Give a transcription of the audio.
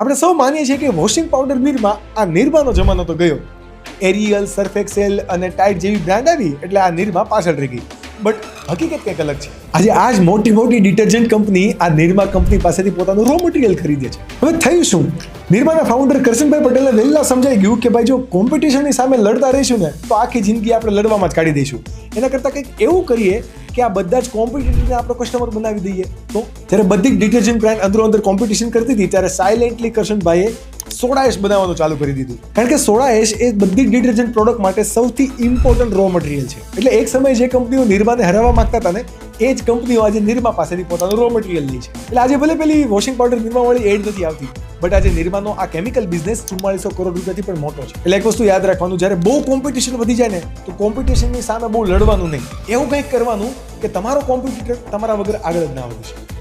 આપણે સૌ માનીએ છીએ કે વોશિંગ પાવડર નિરમા, આ નિરમાનો જમાનો તો ગયો. એરિયલ, સર્ફ એક્સેલ અને ટાઇડ જેવી બ્રાન્ડ આવી એટલે આ નિરમા પાછળ રહી ગઈ. બટ હકીકત કંઈક અલગ છે. આજે આ જ મોટી મોટી ડિટર્જન્ટ કંપની આ નિરમા કંપની પાસેથી પોતાનું રો મટીરિયલ ખરીદે છે. હવે થયું શું? નિરમાના ફાઉન્ડર કરશનભાઈ પટેલને વહેલા સમજાઈ ગયું કે ભાઈ જો કોમ્પિટિશનની સામે લડતા રહીશું ને તો આખી જિંદગી આપણે લડવામાં જ કાઢી દઈશું. એના કરતાં કંઈક એવું કરીએ કે આ બધા જ કોમ્પિટિટરને આપણો કસ્ટમર બનાવી દઈએ. તો જ્યારે બધી જ ડિટર્જન્ટ બ્રાન્ડ અંદરો અંદર કોમ્પિટિશન કરતી હતી ત્યારે સાયલેન્ટલી કરશનભાઈએ સોડા એશ બનાવવાનું ચાલુ કરી દીધું. કારણ કે સોડા એશ એ બધી ડિટર્જન્ટ પ્રોડક્ટ માટે સૌથી ઇમ્પોર્ટન્ટ રો મટીરિયલ છે. એટલે એક સમયે જે કંપનીઓ નિરમાને હરાવવા માંગતા હતા ને એ જ કંપનીઓ આજે નિરમા પાસેથી પોતાનું રો મટીરિયલ લે છે. એટલે આજે ભલે પેલી વોશિંગ પાવડર નિરમા વાળી એડ નથી આવતી, બટ આજે નિરમાનો આ કેમિકલ બિઝનેસ 4400 કરોડ રૂપિયાથી પણ મોટો છે. એટલે એક વસ્તુ યાદ રાખવાનું, જ્યારે બહુ કોમ્પિટિશન વધી જાય ને તો કોમ્પિટિશનની સામે બહુ લડવાનું નહીં, એવું કંઈક કરવાનું કે તમારો કોમ્પિટિટર તમારા વગર આગળ જ ના વધી શકે.